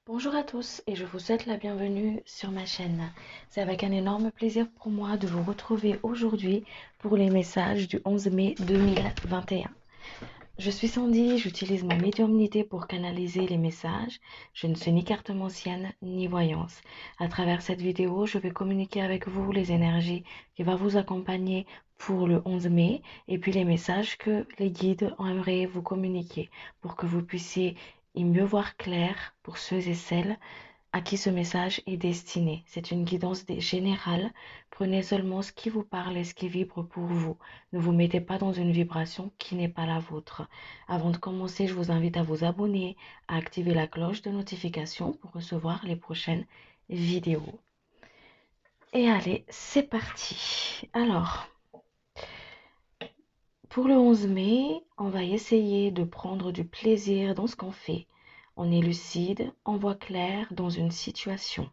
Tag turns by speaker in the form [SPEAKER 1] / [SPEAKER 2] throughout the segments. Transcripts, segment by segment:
[SPEAKER 1] Bonjour à tous et je vous souhaite la bienvenue sur ma chaîne. C'est avec un énorme plaisir pour moi de vous retrouver aujourd'hui pour les messages du 11 mai 2021. Je suis Sandy, j'utilise ma médiumnité pour canaliser les messages. Je ne suis ni cartomancienne ni voyance. À travers cette vidéo, je vais communiquer avec vous les énergies qui vont vous accompagner pour le 11 mai et puis les messages que les guides aimeraient vous communiquer pour que vous puissiez y mieux voir clair pour ceux et celles à qui ce message est destiné. C'est une guidance générale. Prenez seulement ce qui vous parle et ce qui vibre pour vous. Ne vous mettez pas dans une vibration qui n'est pas la vôtre. Avant de commencer, je vous invite à vous abonner, à activer la cloche de notification pour recevoir les prochaines vidéos. Et allez, c'est parti. Alors, pour le 11 mai, on va essayer de prendre du plaisir dans ce qu'on fait. On est lucide, on voit clair dans une situation.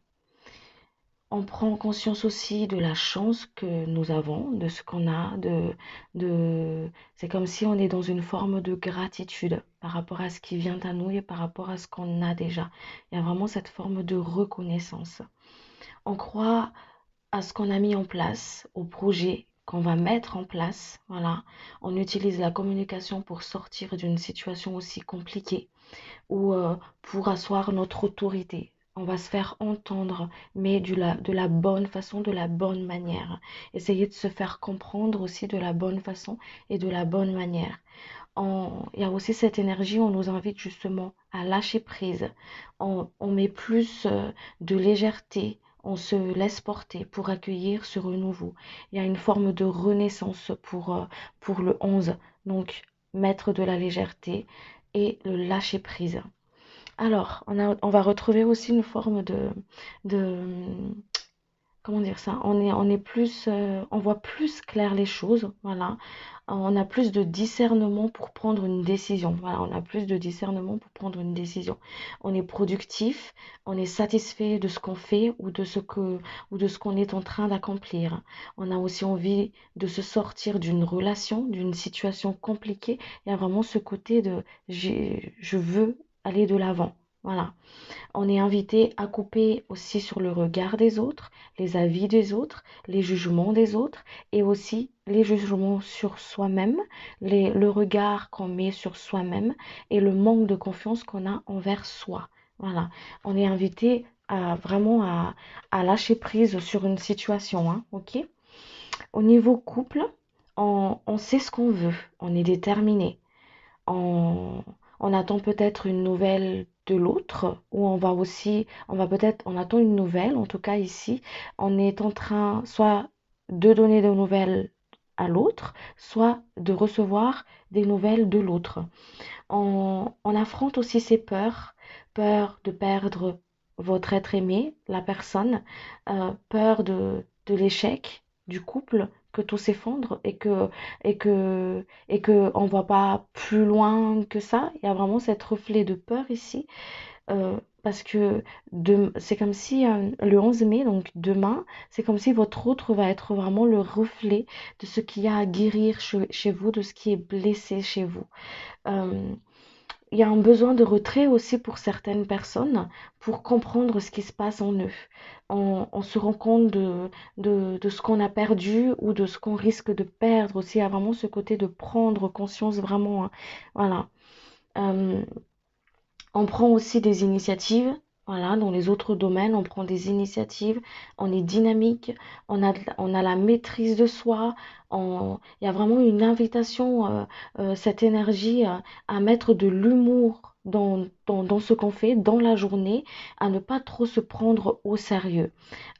[SPEAKER 1] On prend conscience aussi de la chance que nous avons, de ce qu'on a, c'est comme si on est dans une forme de gratitude par rapport à ce qui vient à nous et par rapport à ce qu'on a déjà. Il y a vraiment cette forme de reconnaissance. On croit à ce qu'on a mis en place, au projet qu'on va mettre en place. Voilà. On utilise la communication pour sortir d'une situation aussi compliquée ou pour asseoir notre autorité. On va se faire entendre, mais de la bonne façon, de la bonne manière. Essayer de se faire comprendre aussi de la bonne façon et de la bonne manière. Il y a aussi cette énergie, on nous invite justement à lâcher prise. On met plus de légèreté, on se laisse porter pour accueillir ce renouveau. Il y a une forme de renaissance pour le 11. Donc, mettre de la légèreté et le lâcher prise. Alors, on va retrouver aussi une forme de comment dire ça? On est plus, on voit plus clair les choses, voilà. On a plus de discernement pour prendre une décision. Voilà, on a plus de discernement pour prendre une décision. On est productif, on est satisfait de ce qu'on fait ou de ce qu'on est en train d'accomplir. On a aussi envie de se sortir d'une relation, d'une situation compliquée. Il y a vraiment ce côté de je veux aller de l'avant. Voilà. On est invité à couper aussi sur le regard des autres, les avis des autres, les jugements des autres et aussi les jugements sur soi-même, le regard qu'on met sur soi-même et le manque de confiance qu'on a envers soi. Voilà, on est invité à vraiment à lâcher prise sur une situation, hein, ok? Au niveau couple, on sait ce qu'on veut, on est déterminé on, on attend peut-être une nouvelle de l'autre, ou on va peut-être, on attend une nouvelle, en tout cas ici, on est en train soit de donner des nouvelles à l'autre, soit de recevoir des nouvelles de l'autre. On affronte aussi ses peurs, peur de perdre votre être aimé, la personne, peur de l'échec du couple, que tout s'effondre et que on voit pas plus loin que ça. Il y a vraiment cet reflet de peur ici. Parce que c'est comme si le 11 mai, donc demain, c'est comme si votre autre va être vraiment le reflet de ce qu'il y a à guérir chez vous, de ce qui est blessé chez vous. Euh, il y a un besoin de retrait aussi pour certaines personnes pour comprendre ce qui se passe en eux. On se rend compte de ce qu'on a perdu ou de ce qu'on risque de perdre aussi. Il y a vraiment ce côté de prendre conscience vraiment, hein. Voilà. Euh, on prend aussi des initiatives. Voilà, dans les autres domaines, on prend des initiatives, on est dynamique, on a la maîtrise de soi, il y a vraiment une invitation, cette énergie à mettre de l'humour dans ce qu'on fait, dans la journée, à ne pas trop se prendre au sérieux,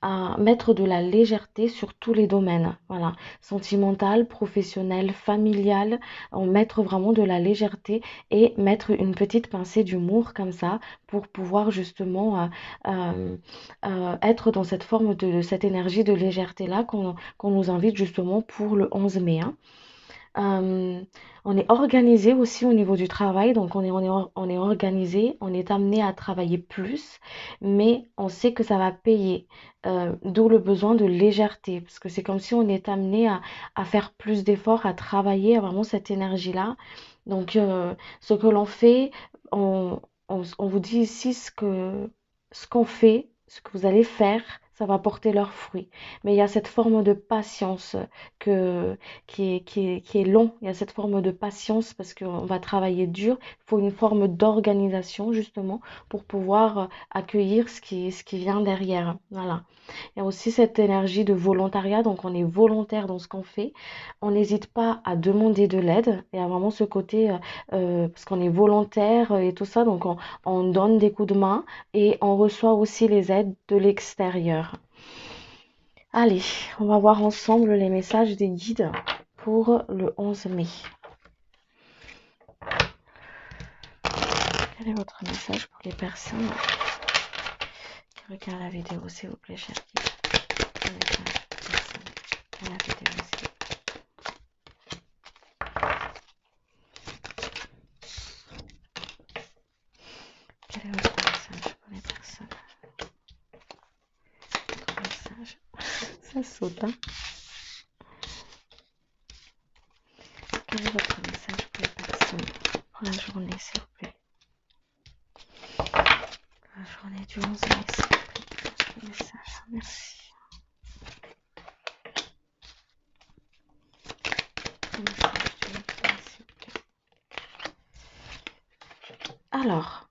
[SPEAKER 1] à mettre de la légèreté sur tous les domaines, voilà, sentimental, professionnel, familial, en mettre vraiment de la légèreté et mettre une petite pincée d'humour comme ça pour pouvoir justement être dans cette forme de cette énergie de légèreté là qu'on nous invite justement pour le 11 mai, hein. Euh, on est organisé aussi au niveau du travail, donc on est organisé, on est amené à travailler plus, mais on sait que ça va payer, d'où le besoin de légèreté, parce que c'est comme si on est amené à faire plus d'efforts, à travailler, à vraiment cette énergie-là. Donc, ce que l'on fait, on, on vous dit ici ce qu'on fait, ce que vous allez faire, ça va porter leurs fruits. Mais il y a cette forme de patience qui est long. Il y a cette forme de patience parce qu'on va travailler dur. Il faut une forme d'organisation justement pour pouvoir accueillir ce qui vient derrière. Voilà. Il y a aussi cette énergie de volontariat, donc on est volontaire dans ce qu'on fait. On n'hésite pas à demander de l'aide. Il y a vraiment ce côté, parce qu'on est volontaire et tout ça, donc on donne des coups de main et on reçoit aussi les aides de l'extérieur. Allez, on va voir ensemble les messages des guides pour le 11 mai. Quel est votre message pour les personnes qui regardent la vidéo, s'il vous plaît, chers guides? Quel message pour les personnes qui regardent la vidéo aussi. Quel est votre message pour les personnes? Votre message. Ça saute, hein? Quel est votre message pour les personnes pour la journée, s'il vous plaît? La journée du 11 mai, s'il vous plaît. Votre message. Merci. Le message du 11 mai, s'il vous plaît. Alors,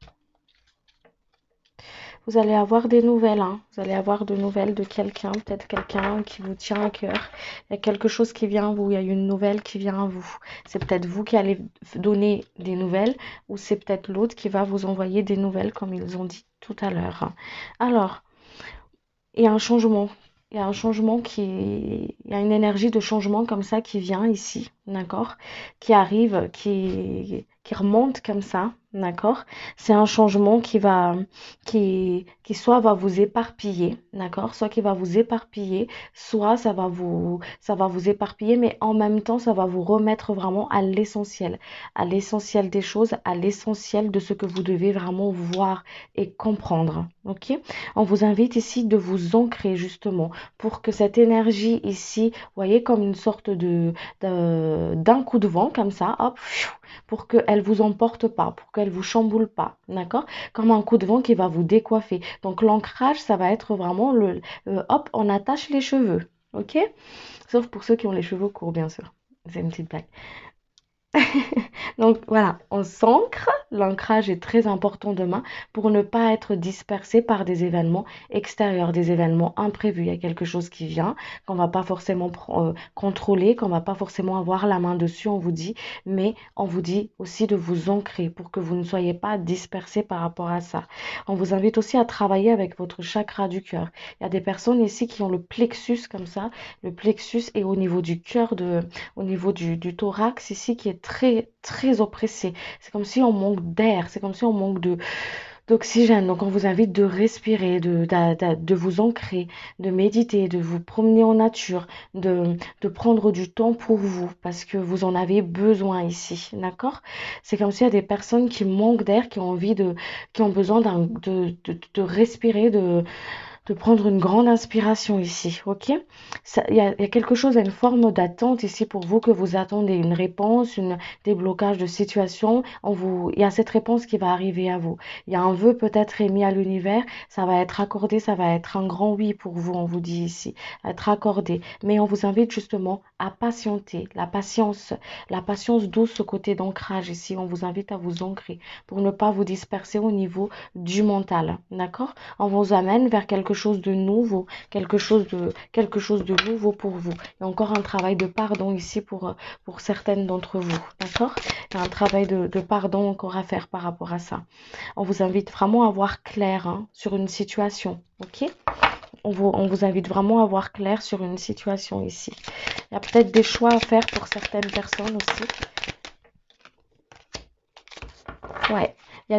[SPEAKER 1] vous allez avoir des nouvelles, hein. Vous allez avoir de nouvelles de quelqu'un, peut-être quelqu'un qui vous tient à cœur. Il y a quelque chose qui vient à vous, il y a une nouvelle qui vient à vous. C'est peut-être vous qui allez donner des nouvelles ou c'est peut-être l'autre qui va vous envoyer des nouvelles comme ils ont dit tout à l'heure. Alors, il y a un changement. Il y a un changement il y a une énergie de changement comme ça qui vient ici, d'accord? Qui arrive, qui remonte comme ça, d'accord? C'est un changement qui soit va vous éparpiller, d'accord? Soit qui va vous éparpiller, soit ça va vous éparpiller, mais en même temps, ça va vous remettre vraiment à l'essentiel des choses, à l'essentiel de ce que vous devez vraiment voir et comprendre, ok? On vous invite ici de vous ancrer justement pour que cette énergie ici, vous voyez, comme une sorte d'un coup de vent comme ça, hop, pour qu'elle vous emporte pas, pour qu'elle vous chamboule pas, d'accord? Comme un coup de vent qui va vous décoiffer. Donc l'ancrage, ça va être vraiment hop, on attache les cheveux, ok? Sauf pour ceux qui ont les cheveux courts, bien sûr. C'est une petite blague. Donc voilà, on s'ancre. L'ancrage est très important demain pour ne pas être dispersé par des événements extérieurs, des événements imprévus. Il y a quelque chose qui vient, qu'on va pas forcément contrôler, qu'on va pas forcément avoir la main dessus, on vous dit, mais on vous dit aussi de vous ancrer pour que vous ne soyez pas dispersé par rapport à ça. On vous invite aussi à travailler avec votre chakra du cœur. Il y a des personnes ici qui ont le plexus comme ça. Le plexus est au niveau du cœur, au niveau du thorax ici qui est très très oppressé. C'est comme si on manque d'air, c'est comme si on manque d'oxygène. Donc on vous invite de respirer, de vous ancrer, de méditer, de vous promener en nature, de prendre du temps pour vous parce que vous en avez besoin ici, d'accord? C'est comme s'il y a des personnes qui manquent d'air, qui ont besoin de respirer, de prendre une grande inspiration ici, ok? Il y a quelque chose, une forme d'attente ici pour vous, que vous attendez une réponse, des blocages de situation. Il y a cette réponse qui va arriver à vous. Il y a un vœu peut-être émis à l'univers, ça va être accordé, ça va être un grand oui pour vous, on vous dit ici, être accordé. Mais on vous invite justement à patienter, la patience douce, ce côté d'ancrage ici. On vous invite à vous ancrer pour ne pas vous disperser au niveau du mental, d'accord? On vous amène vers quelque chose de nouveau, quelque chose de nouveau pour vous. Il y a encore un travail de pardon ici pour certaines d'entre vous, d'accord? Il y a un travail de pardon encore à faire par rapport à ça. On vous invite vraiment à voir clair, hein, sur une situation, ok? On vous invite vraiment à voir clair sur une situation ici. Il y a peut-être des choix à faire pour certaines personnes aussi. Ouais, il y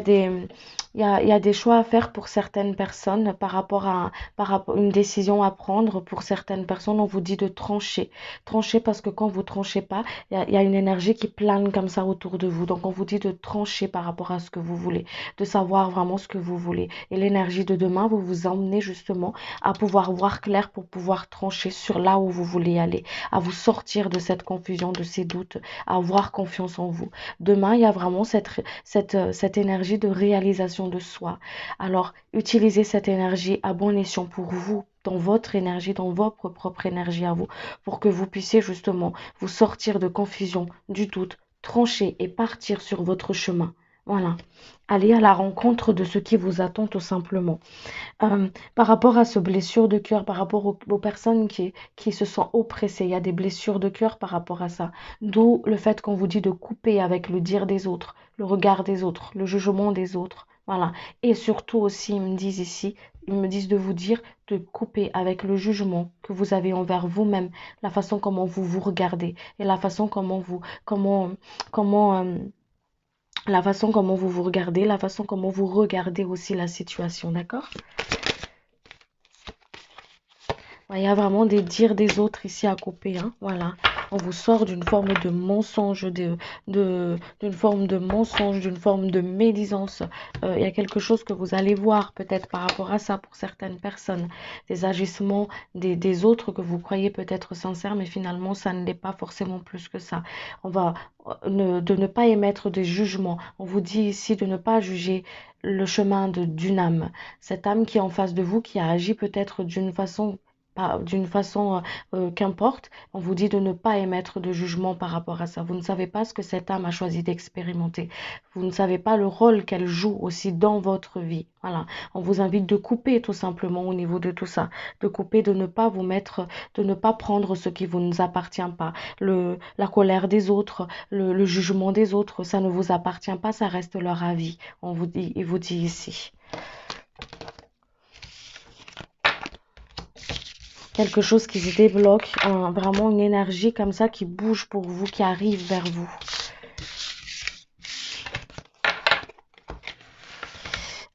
[SPEAKER 1] a des choix à faire pour certaines personnes par rapport une décision à prendre. Pour certaines personnes, on vous dit de trancher. Trancher parce que quand vous tranchez pas, il y a une énergie qui plane comme ça autour de vous. Donc, on vous dit de trancher par rapport à ce que vous voulez, de savoir vraiment ce que vous voulez. Et l'énergie de demain, vous emmenez justement à pouvoir voir clair pour pouvoir trancher sur là où vous voulez aller, à vous sortir de cette confusion, de ces doutes, à avoir confiance en vous. Demain, il y a vraiment cette énergie de réalisation acceptation de soi. Alors, utilisez cette énergie à bon escient pour vous, dans votre énergie, dans votre propre énergie à vous, pour que vous puissiez justement vous sortir de confusion, du doute, trancher et partir sur votre chemin. Voilà. Allez à la rencontre de ce qui vous attend tout simplement. Par rapport à ce blessure de cœur, par rapport aux personnes qui se sentent oppressées, il y a des blessures de cœur par rapport à ça. D'où le fait qu'on vous dit de couper avec le dire des autres, le regard des autres, le jugement des autres. Voilà. Et surtout aussi, ils me disent ici, ils me disent de vous dire de couper avec le jugement que vous avez envers vous-même, la façon comment vous vous regardez et la façon comment, la façon comment vous vous regardez, la façon comment vous regardez aussi la situation, d'accord? Il y a vraiment des dires des autres ici à couper, hein. Voilà. On vous sort d'une forme de mensonge, d'une forme de mensonge, d'une forme de médisance. Il y a quelque chose que vous allez voir peut-être par rapport à ça pour certaines personnes. Des agissements des autres que vous croyez peut-être sincères, mais finalement, ça ne l'est pas forcément plus que ça. On va de ne pas émettre des jugements. On vous dit ici de ne pas juger le chemin d'une âme. Cette âme qui est en face de vous, qui a agi peut-être d'une façon qu'importe, on vous dit de ne pas émettre de jugement par rapport à ça. Vous ne savez pas ce que cette âme a choisi d'expérimenter. Vous ne savez pas le rôle qu'elle joue aussi dans votre vie. Voilà. On vous invite de couper tout simplement au niveau de tout ça. De couper, de ne pas vous mettre, de ne pas prendre ce qui vous nous appartient pas. La colère des autres, le jugement des autres, ça ne vous appartient pas, ça reste leur avis. Il vous dit ici. Quelque chose qui se débloque, vraiment une énergie comme ça qui bouge pour vous, qui arrive vers vous.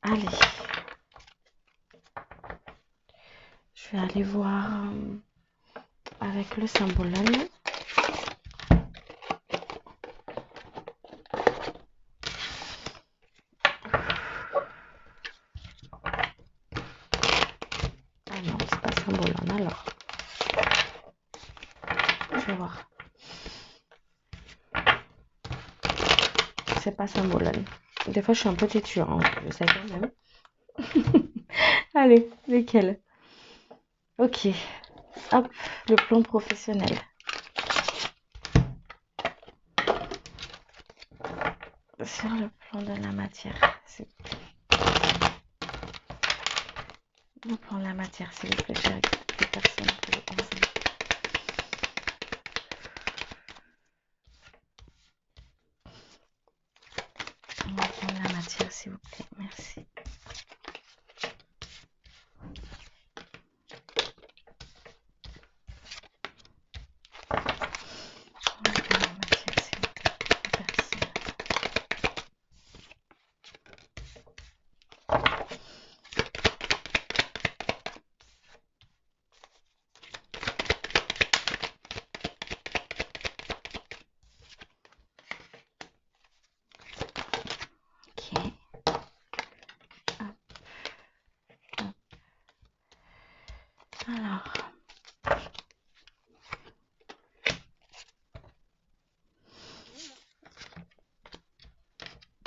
[SPEAKER 1] Allez. Je vais aller voir avec le symbole. Ah non, c'est pas symbole alors. Je vais voir. C'est pas symbole. Des fois, je suis un peu têtue, hein, je sais quand même. Allez, lesquels? Ok. Hop, le plan professionnel. Sur le plan de la matière, s'il vous plaît. Le plan de la matière, s'il vous plaît, chérie. Les personnes que vous pensez. Le plan de la matière, s'il vous plaît. Merci.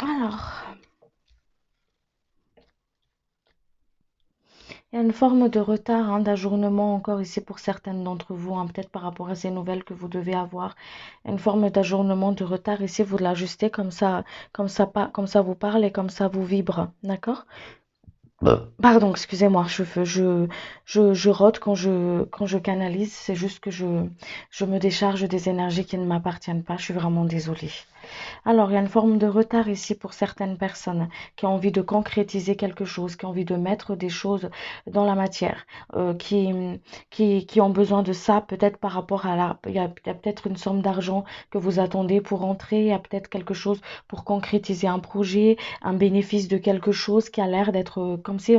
[SPEAKER 1] Alors, il y a une forme de retard, hein, d'ajournement encore ici pour certaines d'entre vous, hein, peut-être par rapport à ces nouvelles que vous devez avoir. Une forme d'ajournement, de retard ici, vous l'ajustez comme ça vous parle et comme ça vous vibre, d'accord? Pardon, excusez-moi, je rote quand je canalise, c'est juste que je me décharge des énergies qui ne m'appartiennent pas, je suis vraiment désolée. Alors, il y a une forme de retard ici pour certaines personnes qui ont envie de concrétiser quelque chose, qui ont envie de mettre des choses dans la matière, qui ont besoin de ça, peut-être par rapport à il y a peut-être une somme d'argent que vous attendez pour entrer, il y a peut-être quelque chose pour concrétiser un projet, un bénéfice de quelque chose qui a l'air d'être comme si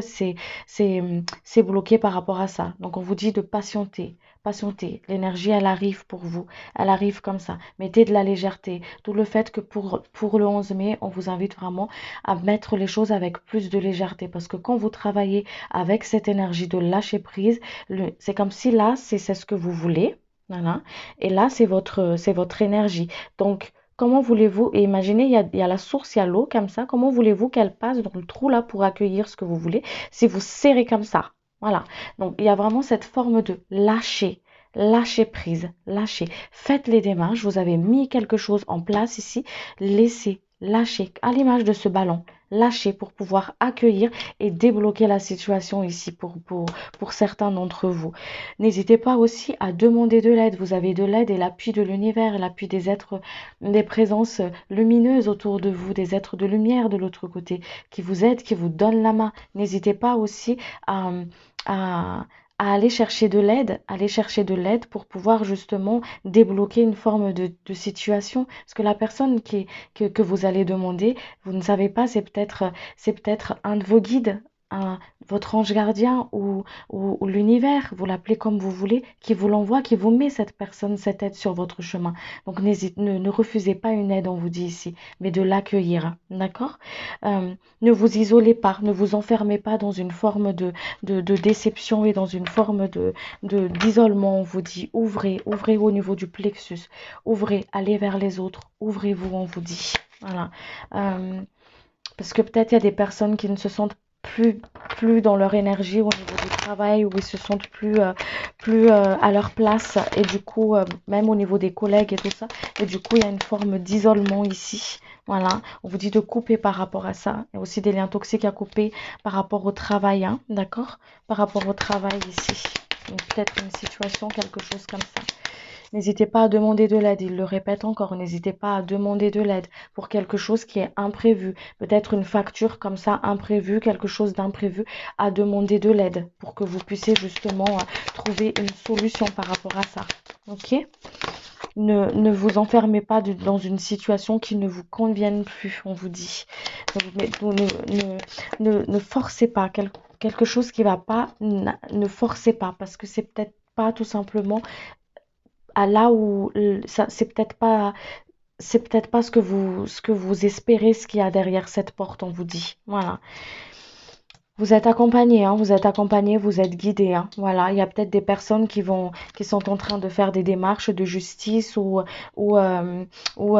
[SPEAKER 1] c'est bloqué par rapport à ça. Donc, on vous dit de patienter. Patientez, l'énergie elle arrive pour vous, elle arrive comme ça, mettez de la légèreté, d'où le fait que pour le 11 mai, on vous invite vraiment à mettre les choses avec plus de légèreté, parce que quand vous travaillez avec cette énergie de lâcher prise, c'est comme si là, c'est ce que vous voulez, voilà, et là, c'est votre énergie, donc comment voulez-vous, et imaginez, il y a la source, il y a l'eau comme ça, comment voulez-vous qu'elle passe dans le trou là pour accueillir ce que vous voulez si vous serrez comme ça? Voilà. Donc, il y a vraiment cette forme de lâcher. Lâcher prise, lâcher. Faites les démarches. Vous avez mis quelque chose en place ici. Laissez, lâchez. À l'image de ce ballon, lâchez pour pouvoir accueillir et débloquer la situation ici pour certains d'entre vous. N'hésitez pas aussi à demander de l'aide. Vous avez de l'aide et l'appui de l'univers, l'appui des êtres, des présences lumineuses autour de vous, des êtres de lumière de l'autre côté qui vous aident, qui vous donnent la main. N'hésitez pas aussi à, à, à aller chercher de l'aide pour pouvoir justement débloquer une forme de situation. Parce que la personne que vous allez demander, vous ne savez pas, c'est peut-être un de vos guides, un, votre ange gardien ou l'univers, vous l'appelez comme vous voulez, qui vous l'envoie, qui vous met cette personne, cette aide sur votre chemin. Donc ne refusez pas une aide, on vous dit ici, mais de l'accueillir, d'accord? Ne vous isolez pas, ne vous enfermez pas dans une forme de déception et dans une forme d'isolement, on vous dit. Ouvrez au niveau du plexus, ouvrez, allez vers les autres, ouvrez-vous, on vous dit. Voilà. Parce que peut-être il y a des personnes qui ne se sentent plus dans leur énergie au niveau du travail, où ils se sentent plus à leur place, et du coup même au niveau des collègues et tout ça, et du coup il y a une forme d'isolement ici. Voilà, on vous dit de couper par rapport à ça. Il y a aussi des liens toxiques à couper par rapport au travail, hein, d'accord? Par rapport au travail ici. Donc peut-être une situation, quelque chose comme ça. N'hésitez pas à demander de l'aide, il le répète encore, n'hésitez pas à demander de l'aide pour quelque chose qui est imprévu, peut-être une facture comme ça imprévue, quelque chose d'imprévu, à demander de l'aide pour que vous puissiez justement trouver une solution par rapport à ça. Ok? Ne vous enfermez pas dans une situation qui ne vous convienne plus, on vous dit. Ne forcez pas quelque chose qui va pas, ne forcez pas, parce que c'est peut-être pas tout simplement à là où ça c'est peut-être pas ce que vous espérez, ce qu'il y a derrière cette porte, on vous dit. Voilà. Vous êtes accompagné, hein, vous êtes accompagné, vous êtes guidé, hein. Voilà, il y a peut-être des personnes qui sont en train de faire des démarches de justice ou, euh, ou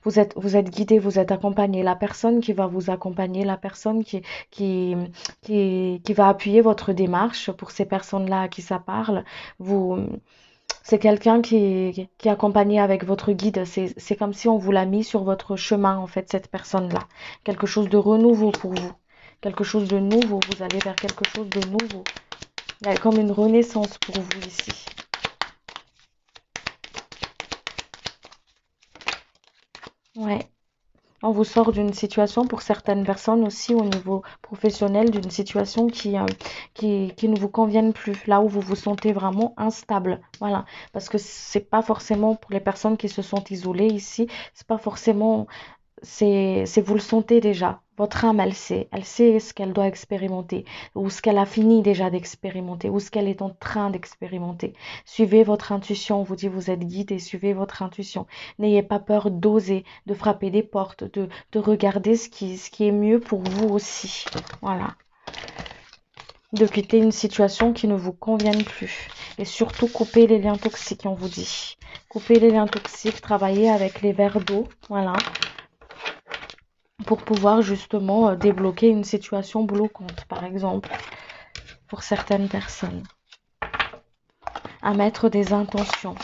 [SPEAKER 1] vous êtes guidé, vous êtes accompagné. La personne qui va vous accompagner, la personne qui, qui va appuyer votre démarche pour ces personnes-là à qui ça parle, vous, c'est quelqu'un qui est accompagné avec votre guide. C'est comme si on vous l'a mis sur votre chemin, en fait, cette personne-là. Quelque chose de renouveau pour vous. Quelque chose de nouveau. Vous allez vers quelque chose de nouveau. Il y a comme une renaissance pour vous ici. Ouais. On vous sort d'une situation, pour certaines personnes aussi au niveau professionnel, d'une situation qui ne vous convienne plus, là où vous vous sentez vraiment instable. Voilà, parce que c'est pas forcément pour les personnes qui se sont isolées ici, c'est pas forcément, c'est vous le sentez déjà. Votre âme, elle sait ce qu'elle doit expérimenter, ou ce qu'elle a fini déjà d'expérimenter, ou ce qu'elle est en train d'expérimenter. Suivez votre intuition, on vous dit vous êtes guidé, suivez votre intuition. N'ayez pas peur d'oser, de frapper des portes, de regarder ce qui est mieux pour vous aussi. Voilà. De quitter une situation qui ne vous convienne plus. Et surtout, couper les liens toxiques, on vous dit. Couper les liens toxiques, travailler avec les verres d'eau, voilà, pour pouvoir justement débloquer une situation bloquante, par exemple, pour certaines personnes. À mettre des intentions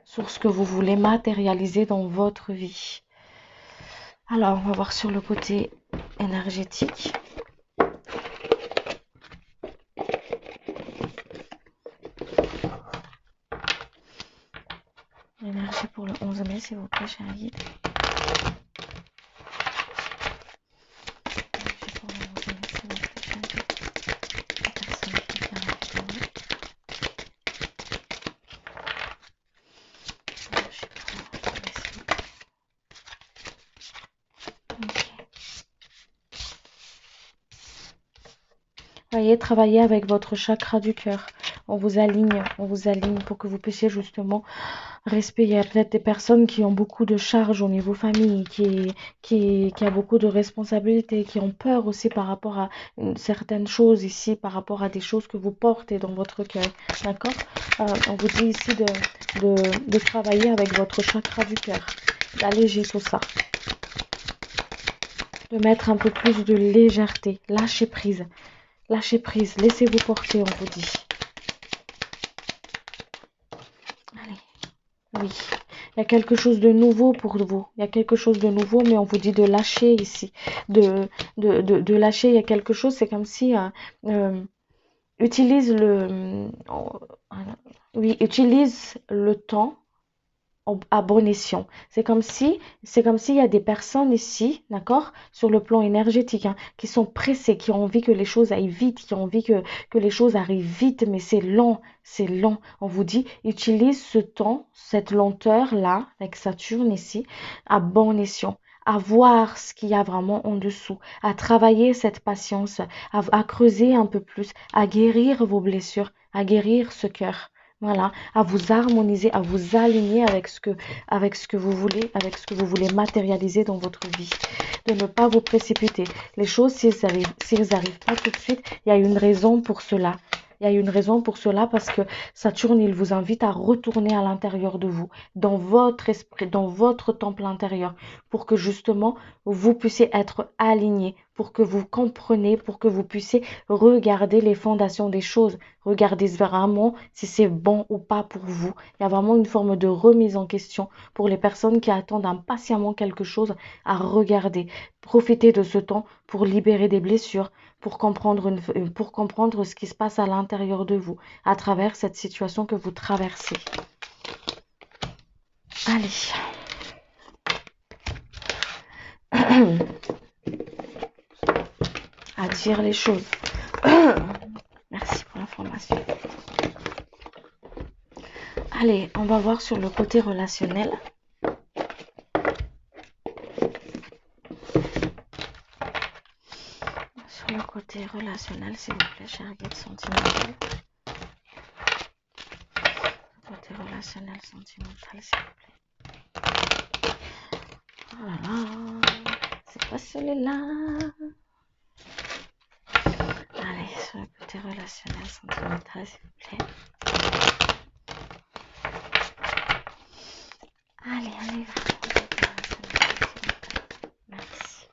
[SPEAKER 1] sur ce que vous voulez matérialiser dans votre vie. Alors, on va voir sur le côté énergétique. L'énergie pour le 11 mai, s'il vous plaît, cher guide. Voyez, travaillez avec votre chakra du cœur. On vous aligne pour que vous puissiez justement Respect, il y a peut-être des personnes qui ont beaucoup de charges au niveau famille, qui a beaucoup de responsabilités, qui ont peur aussi par rapport à certaines choses ici, par rapport à des choses que vous portez dans votre cœur. D'accord? On vous dit ici de travailler avec votre chakra du cœur, d'alléger tout ça, de mettre un peu plus de légèreté, lâchez prise, laissez-vous porter, on vous dit. Allez, oui. Il y a quelque chose de nouveau pour vous. Il y a quelque chose de nouveau, mais on vous dit de lâcher ici. De lâcher, il y a quelque chose, c'est comme si... utilise oui, utilise le temps à bon escient. C'est comme s'il y a des personnes ici, d'accord, sur le plan énergétique, hein, qui sont pressées, qui ont envie que les choses aillent vite, qui ont envie que les choses arrivent vite, mais c'est lent, c'est lent. On vous dit, utilise ce temps, cette lenteur-là, avec Saturne ici, à bon escient, à voir ce qu'il y a vraiment en dessous, à travailler cette patience, à creuser un peu plus, à guérir vos blessures, à guérir ce cœur. Voilà, à vous harmoniser, à vous aligner avec ce que vous voulez, avec ce que vous voulez matérialiser dans votre vie. De ne pas vous précipiter. Les choses, si elles arrivent pas tout de suite, il y a une raison pour cela. Il y a une raison pour cela parce que Saturne, il vous invite à retourner à l'intérieur de vous, dans votre esprit, dans votre temple intérieur, pour que justement vous puissiez être aligné, pour que vous compreniez, pour que vous puissiez regarder les fondations des choses. Regardez vraiment si c'est bon ou pas pour vous. Il y a vraiment une forme de remise en question pour les personnes qui attendent impatiemment quelque chose à regarder. Profitez de ce temps pour libérer des blessures, pour comprendre ce qui se passe à l'intérieur de vous, à travers cette situation que vous traversez. Allez. À dire les choses. Merci pour l'information. Allez, on va voir sur le côté relationnel. Sur le côté relationnel, s'il vous plaît, cher guide sentimental. Côté relationnel sentimental, s'il vous plaît. Oh là là, c'est pas celui-là. Allez, sur le côté relationnel sentimental, s'il vous plaît. Allez, on y va. Merci.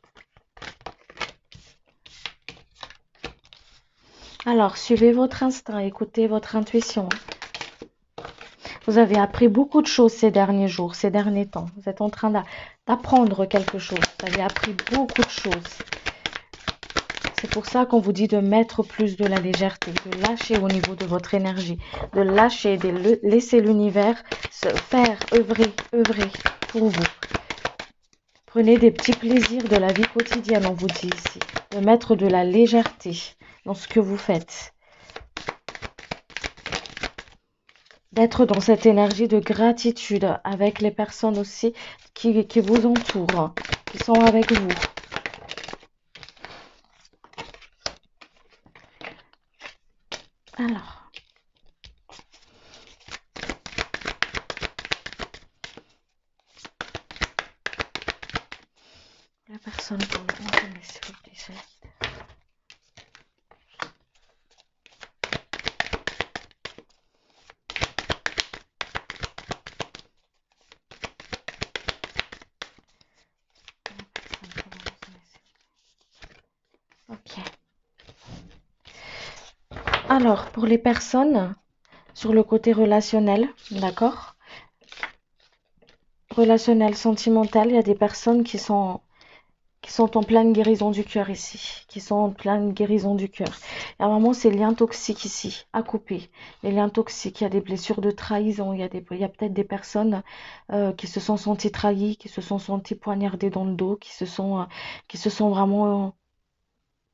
[SPEAKER 1] Alors, suivez votre instinct, écoutez votre intuition. Vous avez appris beaucoup de choses ces derniers jours, ces derniers temps. Vous êtes en train d'apprendre quelque chose. Vous avez appris beaucoup de choses. C'est pour ça qu'on vous dit de mettre plus de la légèreté, de lâcher au niveau de votre énergie, de lâcher, de laisser l'univers se faire, œuvrer pour vous. Prenez des petits plaisirs de la vie quotidienne, on vous dit ici. De mettre de la légèreté dans ce que vous faites. D'être dans cette énergie de gratitude avec les personnes aussi qui vous entourent, qui sont avec vous. Alors, la personne pour le moment, s'il vous plaît. Ok. Alors, pour les personnes sur le côté relationnel, d'accord? Relationnel, sentimental, il y a des personnes qui sont en pleine guérison du cœur ici, qui sont en pleine guérison du cœur. Il y a vraiment ces liens toxiques ici, à couper. Les liens toxiques, il y a des blessures de trahison, il y a peut-être des personnes qui se sont senties trahies, qui se sont senties poignardées dans le dos, qui se sont vraiment...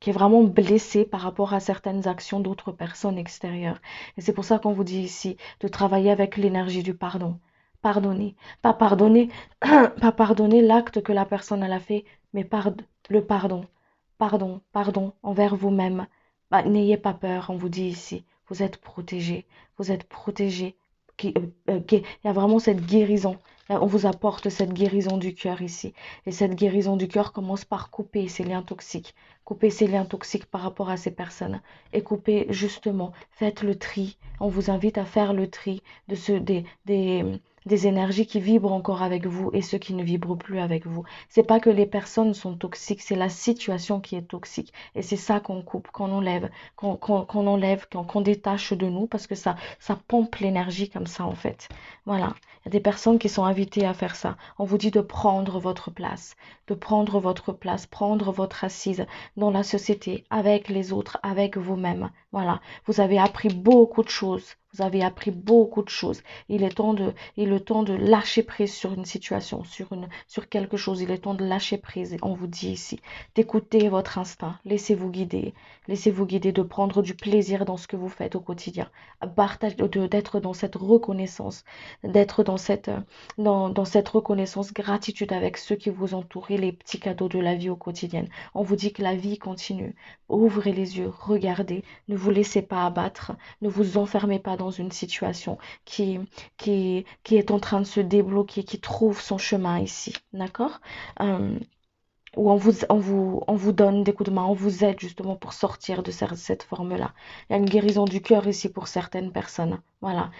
[SPEAKER 1] qui est vraiment blessé par rapport à certaines actions d'autres personnes extérieures. Et c'est pour ça qu'on vous dit ici de travailler avec l'énergie du pardon. Pardonner. Pas pardonner, pas pardonner l'acte que la personne elle a fait, mais le pardon. Pardon envers vous-même. Bah, n'ayez pas peur, on vous dit ici. Vous êtes protégés. Vous êtes protégés. il y a vraiment cette guérison. On vous apporte cette guérison du cœur ici. Et cette guérison du cœur commence par couper ces liens toxiques. Couper ces liens toxiques par rapport à ces personnes. Et couper justement, faites le tri. On vous invite à faire le tri de des énergies qui vibrent encore avec vous et ceux qui ne vibrent plus avec vous. C'est pas que les personnes sont toxiques, c'est la situation qui est toxique. Et c'est ça qu'on coupe, qu'on enlève, qu'on détache de nous parce que ça pompe l'énergie comme ça en fait. Voilà. Il y a des personnes qui sont invitées à faire ça. On vous dit de prendre votre place, prendre votre assise dans la société, avec les autres, avec vous-même. Voilà. Vous avez appris beaucoup de choses. Vous avez appris beaucoup de choses. Il est temps de lâcher prise sur une situation, sur quelque chose. Il est temps de lâcher prise. On vous dit ici d'écouter votre instinct. Laissez-vous guider. Laissez-vous guider, de prendre du plaisir dans ce que vous faites au quotidien. D'être dans cette reconnaissance, d'être dans cette reconnaissance, gratitude avec ceux qui vous entourent et les petits cadeaux de la vie au quotidien. On vous dit que la vie continue. Ouvrez les yeux, regardez, ne vous laissez pas abattre, ne vous enfermez pas dans une situation qui est en train de se débloquer, qui trouve son chemin ici, d'accord? Où on vous donne des coups de main, on vous aide justement pour sortir de cette forme-là. Il y a une guérison du cœur ici pour certaines personnes. Voilà.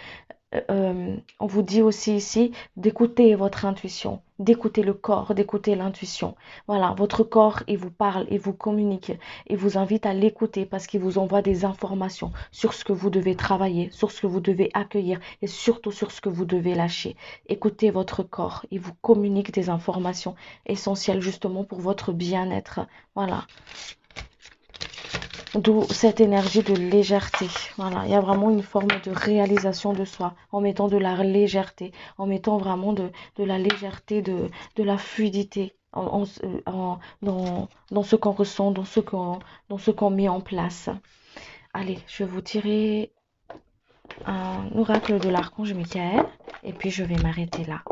[SPEAKER 1] On vous dit aussi ici d'écouter votre intuition, d'écouter le corps, d'écouter l'intuition. Voilà, votre corps, il vous parle, il vous communique, il vous invite à l'écouter parce qu'il vous envoie des informations sur ce que vous devez travailler, sur ce que vous devez accueillir et surtout sur ce que vous devez lâcher. Écoutez votre corps, il vous communique des informations essentielles justement pour votre bien-être. Voilà. D'où cette énergie de légèreté. Voilà, il y a vraiment une forme de réalisation de soi en mettant de la légèreté, en mettant vraiment de la légèreté, de la fluidité dans ce qu'on ressent, dans ce qu'on met en place. Allez, je vais vous tirer un oracle de l'archange Michael et puis je vais m'arrêter là.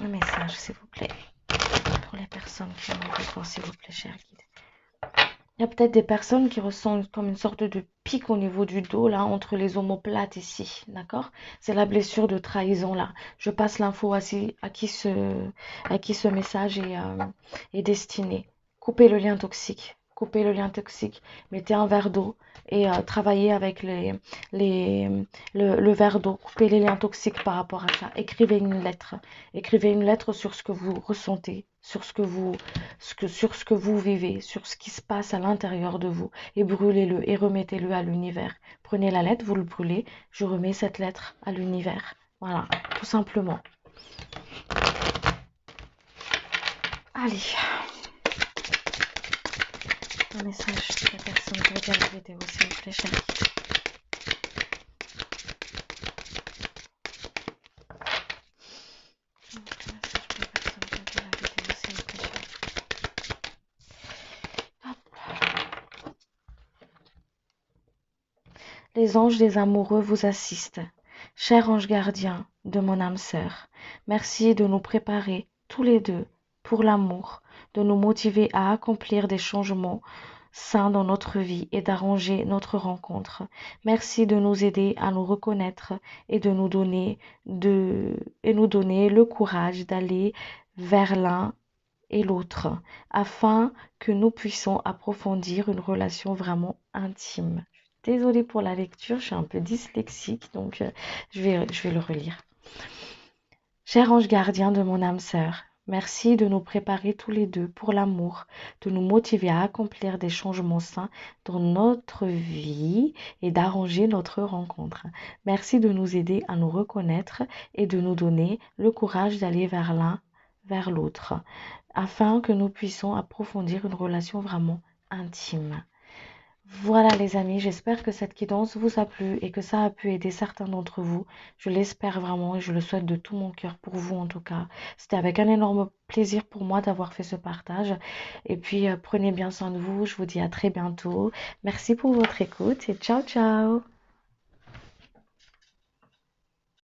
[SPEAKER 1] Un message, s'il vous plaît, pour les personnes qui ont besoin, s'il vous plaît, cher guide. Il y a peut-être des personnes qui ressentent comme une sorte de pic au niveau du dos, là, entre les omoplates ici, d'accord? C'est la blessure de trahison, là. Je passe l'info à qui ce message est destiné. Coupez le lien toxique. Coupez le lien toxique. Mettez un verre d'eau et travaillez avec le verre d'eau. Coupez les liens toxiques par rapport à ça. Écrivez une lettre. Écrivez une lettre sur ce que vous ressentez, sur ce que vous vivez, sur ce qui se passe à l'intérieur de vous, et brûlez-le et remettez-le à l'univers. Prenez la lettre, vous le brûlez, je remets cette lettre à l'univers. Voilà, tout simplement. Allez. Un message de la personne qui regarde la vidéo, s'il vous plaît, cher guide. Les anges des amoureux vous assistent. Cher ange gardien de mon âme sœur, merci de nous préparer tous les deux pour l'amour, de nous motiver à accomplir des changements sains dans notre vie et d'arranger notre rencontre. Merci de nous aider à nous reconnaître et de nous donner le courage d'aller vers l'un et l'autre afin que nous puissions approfondir une relation vraiment intime. Désolée pour la lecture, je suis un peu dyslexique, donc je vais le relire. Cher ange gardien de mon âme sœur, merci de nous préparer tous les deux pour l'amour, de nous motiver à accomplir des changements sains dans notre vie et d'arranger notre rencontre. Merci de nous aider à nous reconnaître et de nous donner le courage d'aller vers l'un, vers l'autre, afin que nous puissions approfondir une relation vraiment intime. Voilà les amis, j'espère que cette guidance vous a plu et que ça a pu aider certains d'entre vous. Je l'espère vraiment et je le souhaite de tout mon cœur pour vous en tout cas. C'était avec un énorme plaisir pour moi d'avoir fait ce partage. Et puis prenez bien soin de vous, je vous dis à très bientôt. Merci pour votre écoute et ciao ciao.